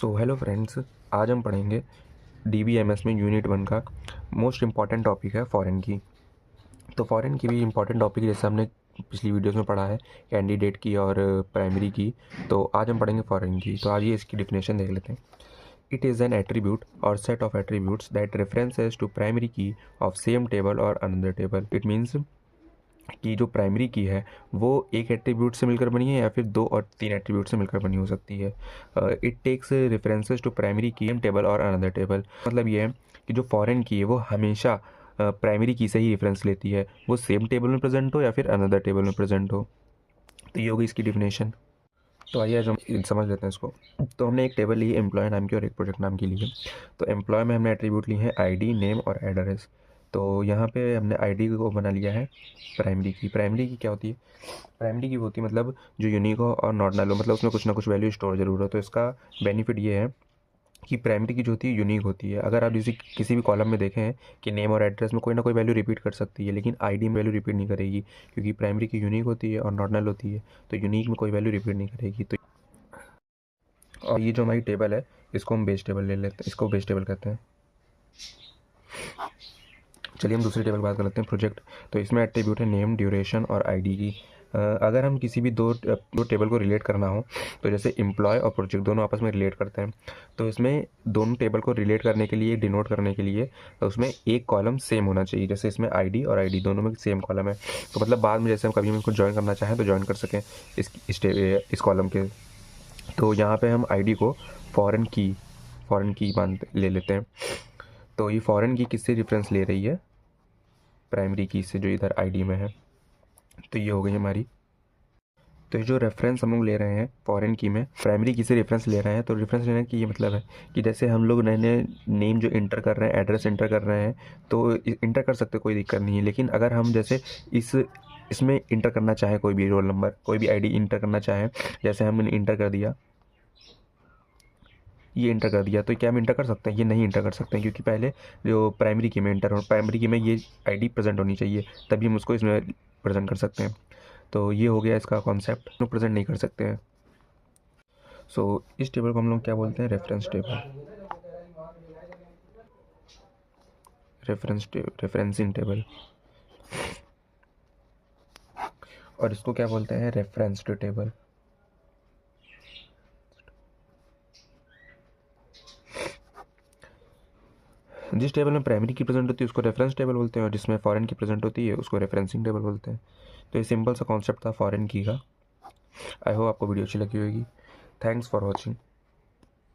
So hello friends, आज हम पढ़ेंगे DBMS में यूनिट 1 का मोस्ट इम्पॉर्टेंट टॉपिक है फॉरेन की। तो फॉरेन की भी इम्पॉर्टेंट टॉपिक जैसे हमने पिछली वीडियोस में पढ़ा है कैंडिडेट की और प्राइमरी की, तो आज हम पढ़ेंगे फॉरेन की। तो आज ये इसकी डिफिनेशन देख लेते हैं। इट इज़ एन एट्रीब्यूट और set of attributes that references to primary key of same table और अनदर टेबल। इट मीन्स कि जो प्राइमरी की है वो एक एट्रीब्यूट से मिलकर बनी है या फिर 2 और 3 एट्रीब्यूट से मिलकर बनी हो सकती है। It takes references to primary key table और अनदर टेबल। मतलब ये है कि जो फॉरेन की है वो हमेशा प्राइमरी की से ही रेफरेंस लेती है, वो सेम टेबल में प्रेजेंट हो या फिर अनदर टेबल में प्रेजेंट हो। तो ये होगी इसकी डिफिनेशन। तो आइए आज हम समझ लेते हैं इसको। तो हमने एक टेबल ली है एम्प्लॉय नाम की और एक प्रोजेक्ट नाम की ली है। तो एम्प्लॉय में हमने एट्रीब्यूट ली है आईडी, नेम और एड्रेस। तो यहाँ पे हमने आईडी को बना लिया है प्राइमरी की। प्राइमरी की क्या होती है? प्राइमरी की होती है मतलब जो यूनिक हो और नॉट नल हो, मतलब उसमें कुछ ना कुछ वैल्यू स्टोर जरूर हो। तो इसका बेनिफिट ये है कि प्राइमरी की जो होती है यूनिक होती है। अगर आप जैसे किसी भी कॉलम में देखें कि नेम और एड्रेस में कोई ना कोई वैल्यू रिपीट कर सकती है, लेकिन आईडी में वैल्यू रिपीट नहीं करेगी, क्योंकि प्राइमरी की यूनिक होती है और नॉट नल होती है। तो यूनिक में कोई वैल्यू रिपीट नहीं करेगी। तो और ये जो हमारी टेबल है इसको हम बेस टेबल ले लेते हैं, इसको बेस टेबल कहते हैं। चलिए हम दूसरी टेबल बात कर लेते हैं, प्रोजेक्ट। तो इसमें एट्रीब्यूट है नेम, ड्यूरेशन और आईडी की। अगर हम किसी भी दो टेबल को रिलेट करना हो, तो जैसे एम्प्लॉय और प्रोजेक्ट दोनों आपस में रिलेट करते हैं, तो इसमें दोनों टेबल को रिलेट करने के लिए, डिनोट करने के लिए, तो उसमें एक कॉलम सेम होना चाहिए। जैसे इसमें आईडी और आईडी दोनों में सेम कॉलम है, तो मतलब बाद में जैसे हम कभी इसको ज्वाइन करना चाहें तो ज्वाइन कर सकें इस कॉलम के। तो यहाँ पे हम आईडी को फॉरेन की मान ले लेते हैं। तो ये फॉरेन की किससे रेफरेंस ले रही है? प्राइमरी की से, जो इधर आईडी में है। तो ये हो गई हमारी। तो ये जो रेफरेंस हम लोग ले रहे हैं फॉरेन की में, प्राइमरी की से रेफरेंस ले रहे हैं। तो रेफरेंस लेने की ये मतलब है कि जैसे हम लोग नए नए नेम जो इंटर कर रहे हैं, एड्रेस इंटर कर रहे हैं, तो इंटर कर सकते, कोई दिक्कत नहीं है। लेकिन अगर हम जैसे इसमें इंटर करना चाहें, कोई भी रोल नंबर, कोई भी आईडी इंटर करना चाहें, जैसे हमने इंटर कर दिया, ये इंटर कर दिया, तो क्या हम इंटर कर सकते हैं? ये नहीं इंटर कर सकते हैं, क्योंकि पहले जो प्राइमरी की में इंटर हो, प्राइमरी की में ये आईडी प्रेजेंट होनी चाहिए, तभी हम उसको इसमें प्रेजेंट कर सकते हैं। तो ये हो गया इसका कॉन्सेप्ट, हम प्रेजेंट नहीं कर सकते हैं। सो इस टेबल को हम लोग क्या बोलते हैं? Reference table, referencing table. और इसको क्या बोलते हैं? Referenced table. जिस टेबल में प्राइमरी की प्रेजेंट होती है उसको रेफरेंस टेबल बोलते हैं, और जिसमें फॉरेन की प्रेजेंट होती है उसको रेफरेंसिंग टेबल बोलते हैं। तो ये सिंपल सा कॉन्सेप्ट था फॉरेन की का। आई होप आपको वीडियो अच्छी लगी होगी। Thanks for watching.